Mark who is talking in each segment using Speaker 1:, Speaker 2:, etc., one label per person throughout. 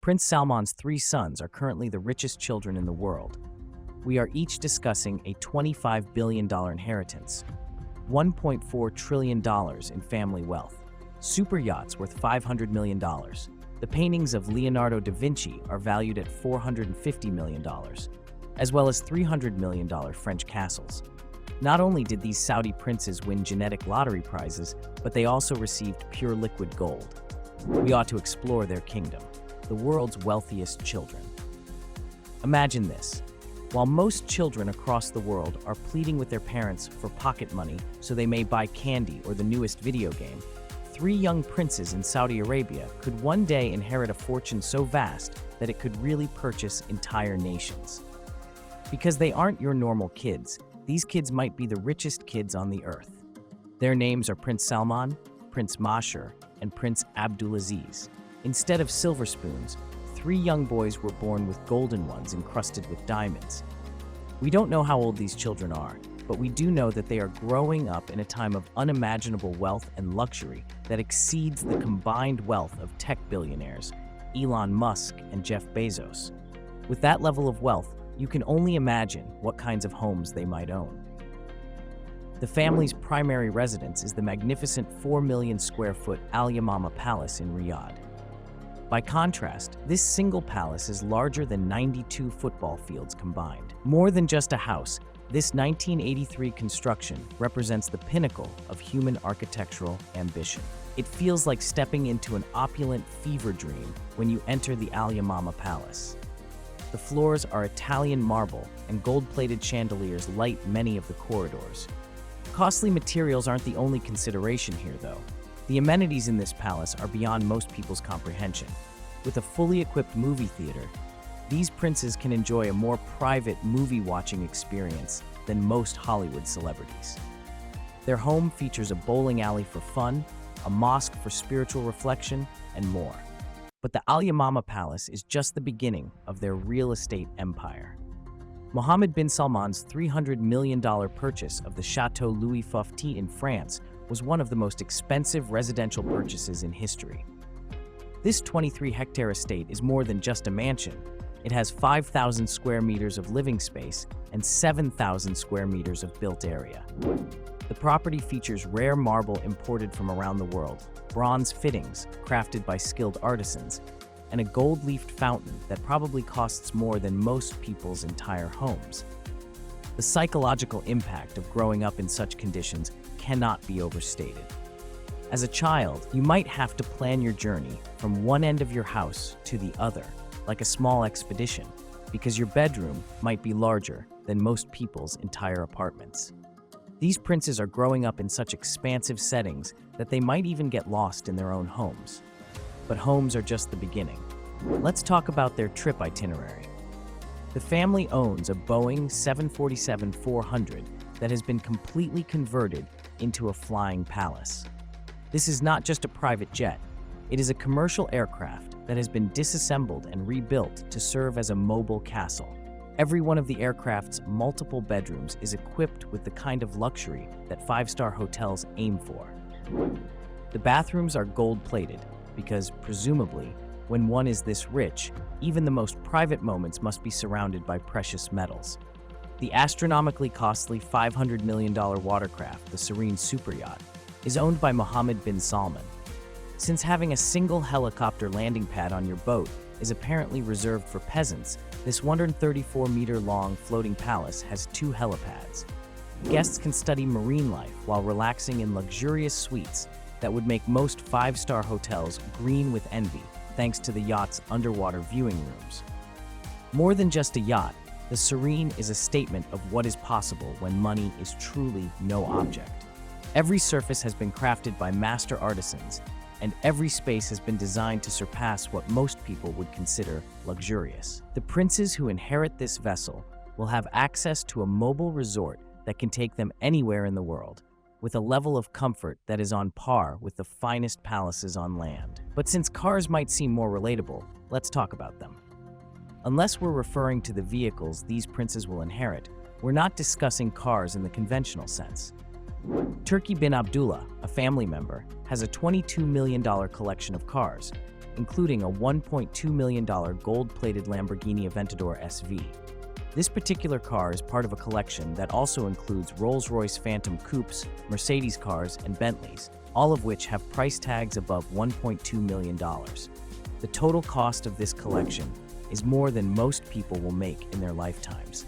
Speaker 1: Prince Salman's three sons are currently the richest children in the world. We are each discussing a $25 billion inheritance, $1.4 trillion in family wealth, super yachts worth $500 million. The paintings of Leonardo da Vinci are valued at $450 million, as well as $300 million French castles. Not only did these Saudi princes win genetic lottery prizes, but they also received pure liquid gold. We ought to explore their kingdom, the world's wealthiest children. Imagine this. While most children across the world are pleading with their parents for pocket money so they may buy candy or the newest video game, three young princes in Saudi Arabia could one day inherit a fortune so vast that it could really purchase entire nations. Because they aren't your normal kids, these kids might be the richest kids on the earth. Their names are Prince Salman, Prince Masher, and Prince Abdulaziz. Instead of silver spoons, three young boys were born with golden ones encrusted with diamonds. We don't know how old these children are, but we do know that they are growing up in a time of unimaginable wealth and luxury that exceeds the combined wealth of tech billionaires, Elon Musk and Jeff Bezos. With that level of wealth, you can only imagine what kinds of homes they might own. The family's primary residence is the magnificent 4 million square foot Al Yamama Palace in Riyadh. By contrast, this single palace is larger than 92 football fields combined. More than just a house, this 1983 construction represents the pinnacle of human architectural ambition. It feels like stepping into an opulent fever dream when you enter the Al Yamama Palace. The floors are Italian marble, and gold-plated chandeliers light many of the corridors. Costly materials aren't the only consideration here, though. The amenities in this palace are beyond most people's comprehension. With a fully equipped movie theater, these princes can enjoy a more private movie-watching experience than most Hollywood celebrities. Their home features a bowling alley for fun, a mosque for spiritual reflection, and more. But the Al Yamama Palace is just the beginning of their real estate empire. Mohammed bin Salman's $300 million purchase of the Chateau Louis Fouti in France was one of the most expensive residential purchases in history. This 23-hectare estate is more than just a mansion. It has 5,000 square meters of living space and 7,000 square meters of built area. The property features rare marble imported from around the world, bronze fittings crafted by skilled artisans, and a gold-leafed fountain that probably costs more than most people's entire homes. The psychological impact of growing up in such conditions cannot be overstated. As a child, you might have to plan your journey from one end of your house to the other, like a small expedition, because your bedroom might be larger than most people's entire apartments. These princes are growing up in such expansive settings that they might even get lost in their own homes. But homes are just the beginning. Let's talk about their trip itinerary. The family owns a Boeing 747-400 that has been completely converted into a flying palace. This is not just a private jet. It is a commercial aircraft that has been disassembled and rebuilt to serve as a mobile castle. Every one of the aircraft's multiple bedrooms is equipped with the kind of luxury that five-star hotels aim for. The bathrooms are gold-plated because, presumably, when one is this rich, even the most private moments must be surrounded by precious metals. The astronomically costly $500 million watercraft, the Serene Superyacht, is owned by Mohammed bin Salman. Since having a single helicopter landing pad on your boat is apparently reserved for peasants, this 134-meter-long floating palace has 2 helipads. Guests can study marine life while relaxing in luxurious suites that would make most 5-star hotels green with envy, thanks to the yacht's underwater viewing rooms. More than just a yacht, the Serene is a statement of what is possible when money is truly no object. Every surface has been crafted by master artisans, and every space has been designed to surpass what most people would consider luxurious. The princes who inherit this vessel will have access to a mobile resort that can take them anywhere in the world, with a level of comfort that is on par with the finest palaces on land. But since cars might seem more relatable, let's talk about them. Unless we're referring to the vehicles these princes will inherit, we're not discussing cars in the conventional sense. Turki bin Abdullah, a family member, has a $22 million collection of cars. including a $1.2 million gold-plated Lamborghini Aventador SV. This particular car is part of a collection that also includes Rolls-Royce Phantom coupes, Mercedes cars, and Bentleys, all of which have price tags above $1.2 million. The total cost of this collection is more than most people will make in their lifetimes.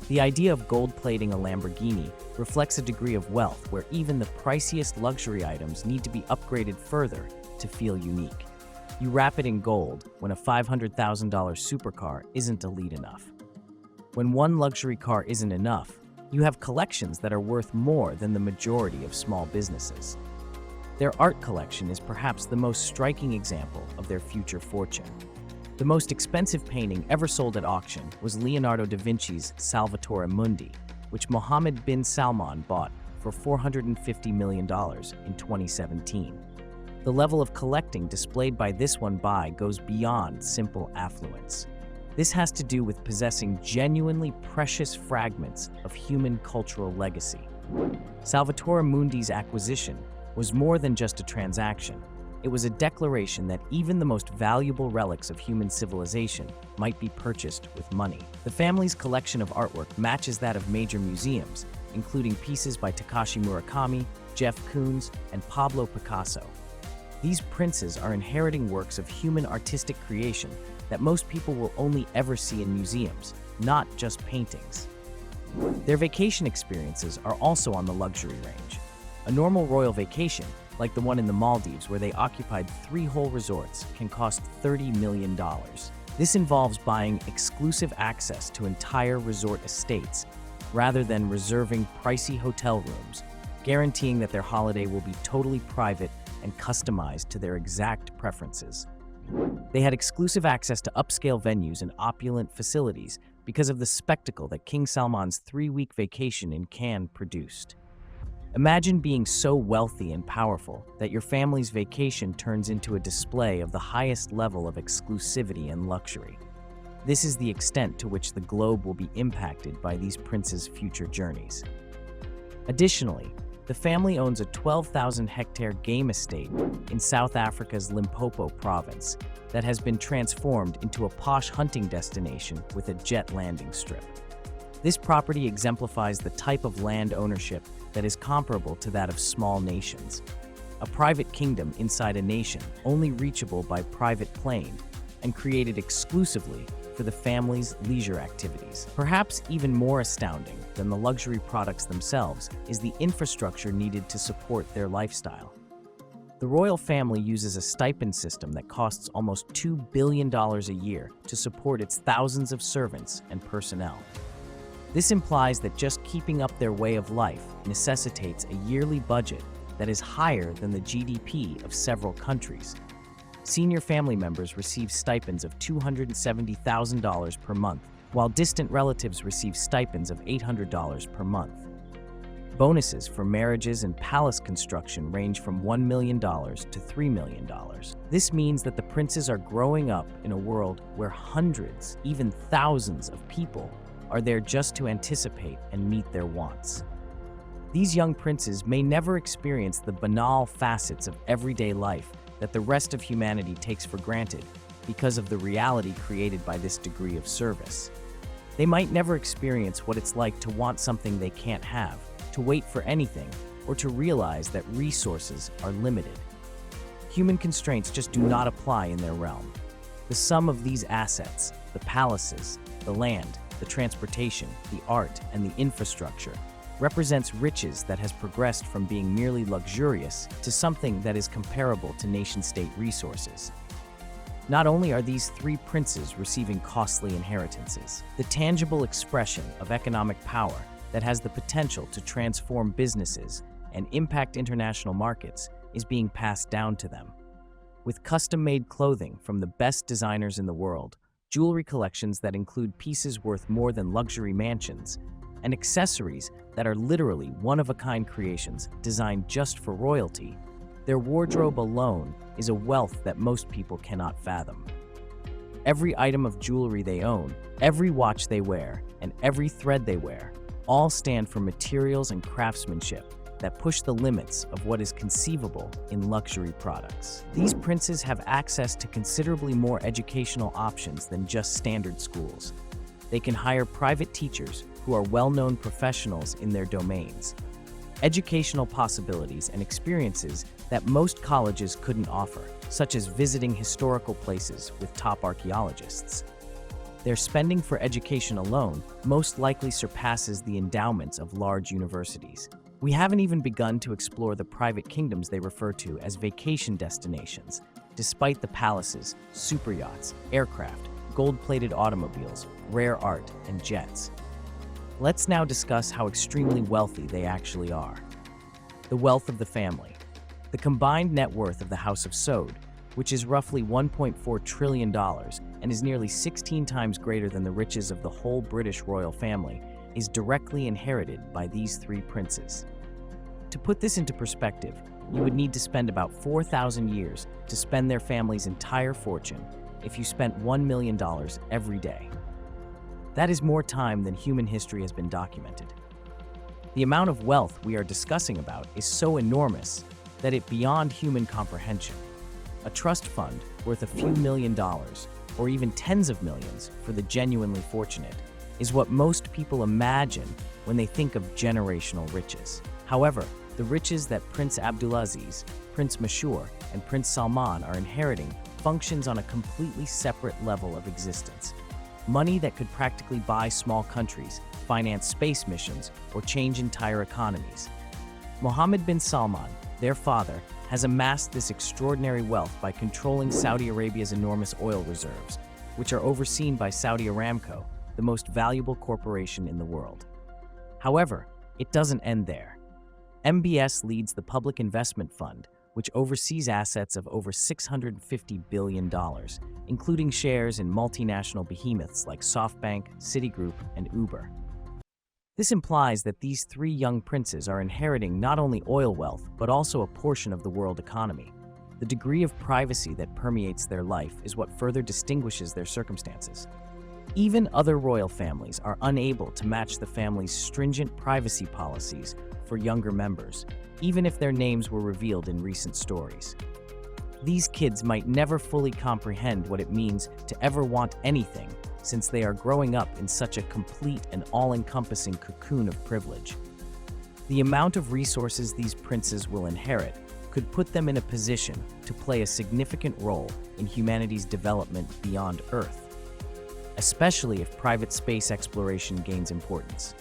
Speaker 1: The idea of gold-plating a Lamborghini reflects a degree of wealth where even the priciest luxury items need to be upgraded further to feel unique. You wrap it in gold when a $500,000 supercar isn't elite enough. When one luxury car isn't enough, you have collections that are worth more than the majority of small businesses. Their art collection is perhaps the most striking example of their future fortune. The most expensive painting ever sold at auction was Leonardo da Vinci's Salvatore Mundi, which Mohammed bin Salman bought for $450 million in 2017. The level of collecting displayed by this one goes beyond simple affluence. This has to do with possessing genuinely precious fragments of human cultural legacy. Salvatore Mundi's acquisition was more than just a transaction. It was a declaration that even the most valuable relics of human civilization might be purchased with money. The family's collection of artwork matches that of major museums, including pieces by Takashi Murakami, Jeff Koons, and Pablo Picasso. These princes are inheriting works of human artistic creation that most people will only ever see in museums, not just paintings. Their vacation experiences are also on the luxury range. A normal royal vacation, like the one in the Maldives where they occupied 3 whole resorts, can cost $30 million. This involves buying exclusive access to entire resort estates rather than reserving pricey hotel rooms, guaranteeing that their holiday will be totally private and customized to their exact preferences. They had exclusive access to upscale venues and opulent facilities because of the spectacle that King Salman's 3-week vacation in Cannes produced. Imagine being so wealthy and powerful that your family's vacation turns into a display of the highest level of exclusivity and luxury. This is the extent to which the globe will be impacted by these princes' future journeys. Additionally, the family owns a 12,000-hectare game estate in South Africa's Limpopo province that has been transformed into a posh hunting destination with a jet landing strip. This property exemplifies the type of land ownership that is comparable to that of small nations. A private kingdom inside a nation only reachable by private plane and created exclusively for the family's leisure activities. Perhaps even more astounding than the luxury products themselves is the infrastructure needed to support their lifestyle. The royal family uses a stipend system that costs almost $2 billion a year to support its thousands of servants and personnel. This implies that just keeping up their way of life necessitates a yearly budget that is higher than the GDP of several countries. Senior family members receive stipends of $270,000 per month, while distant relatives receive stipends of $800 per month. Bonuses for marriages and palace construction range from $1 million to $3 million. This means that the princes are growing up in a world where hundreds, even thousands of people are there just to anticipate and meet their wants. These young princes may never experience the banal facets of everyday life that the rest of humanity takes for granted because of the reality created by this degree of service. They might never experience what it's like to want something they can't have, to wait for anything, or to realize that resources are limited. Human constraints just do not apply in their realm. The sum of these assets, the palaces, the land, the transportation, the art, and the infrastructure, represents riches that has progressed from being merely luxurious to something that is comparable to nation-state resources. Not only are these 3 princes receiving costly inheritances, the tangible expression of economic power that has the potential to transform businesses and impact international markets is being passed down to them. With custom-made clothing from the best designers in the world, jewelry collections that include pieces worth more than luxury mansions, and accessories that are literally one-of-a-kind creations designed just for royalty, their wardrobe alone is a wealth that most people cannot fathom. Every item of jewelry they own, every watch they wear, and every thread they wear all stand for materials and craftsmanship that push the limits of what is conceivable in luxury products. These princes have access to considerably more educational options than just standard schools. They can hire private teachers who are well-known professionals in their domains. Educational possibilities and experiences that most colleges couldn't offer, such as visiting historical places with top archaeologists. Their spending for education alone most likely surpasses the endowments of large universities. We haven't even begun to explore the private kingdoms they refer to as vacation destinations, despite the palaces, super yachts, aircraft, gold-plated automobiles, rare art, and jets. Let's now discuss how extremely wealthy they actually are. The wealth of the family. The combined net worth of the House of Sode, which is roughly $1.4 trillion and is nearly 16 times greater than the riches of the whole British royal family, is directly inherited by these three princes. To put this into perspective, you would need to spend about 4,000 years to spend their family's entire fortune if you spent $1 million every day. That is more time than human history has been documented. The amount of wealth we are discussing about is so enormous that it's beyond human comprehension. A trust fund worth a few $1 million, or even tens of millions for the genuinely fortunate, is what most people imagine when they think of generational riches. However, the riches that Prince Abdulaziz, Prince Mashour, and Prince Salman are inheriting functions on a completely separate level of existence. Money that could practically buy small countries, finance space missions, or change entire economies. Mohammed bin Salman, their father, has amassed this extraordinary wealth by controlling Saudi Arabia's enormous oil reserves, which are overseen by Saudi Aramco, the most valuable corporation in the world. However, it doesn't end there. MBS leads the Public Investment Fund, which oversees assets of over $650 billion, including shares in multinational behemoths like SoftBank, Citigroup, and Uber. This implies that these three young princes are inheriting not only oil wealth, but also a portion of the world economy. The degree of privacy that permeates their life is what further distinguishes their circumstances. Even other royal families are unable to match the family's stringent privacy policies for younger members, even if their names were revealed in recent stories. These kids might never fully comprehend what it means to ever want anything, since they are growing up in such a complete and all-encompassing cocoon of privilege. The amount of resources these princes will inherit could put them in a position to play a significant role in humanity's development beyond Earth, especially if private space exploration gains importance.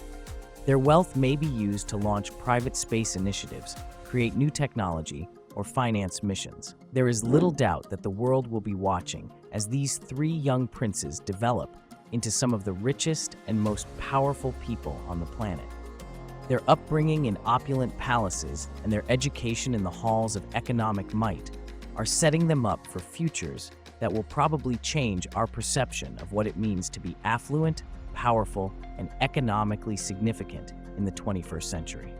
Speaker 1: Their wealth may be used to launch private space initiatives, create new technology, or finance missions. There is little doubt that the world will be watching as these three young princes develop into some of the richest and most powerful people on the planet. Their upbringing in opulent palaces and their education in the halls of economic might are setting them up for futures that will probably change our perception of what it means to be affluent, powerful, and economically significant in the 21st century.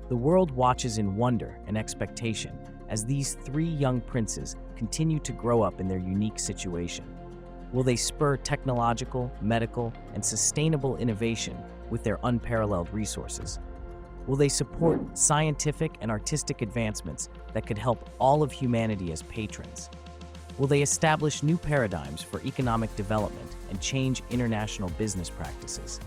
Speaker 1: The world watches in wonder and expectation as these three young princes continue to grow up in their unique situation. Will they spur technological, medical, and sustainable innovation with their unparalleled resources? Will they support scientific and artistic advancements that could help all of humanity as patrons? Will they establish new paradigms for economic development and change international business practices?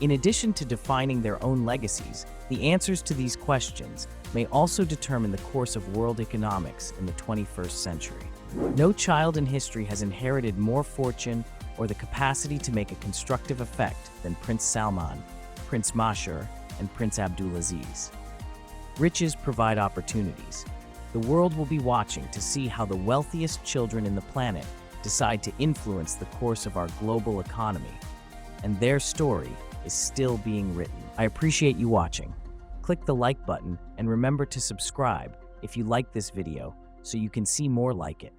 Speaker 1: In addition to defining their own legacies, the answers to these questions may also determine the course of world economics in the 21st century. No child in history has inherited more fortune or the capacity to make a constructive effect than Prince Salman, Prince Mashour, and Prince Abdulaziz. Riches provide opportunities. The world will be watching to see how the wealthiest children in the planet decide to influence the course of our global economy, and their story is still being written. I appreciate you watching. Click the like button and remember to subscribe if you like this video so you can see more like it.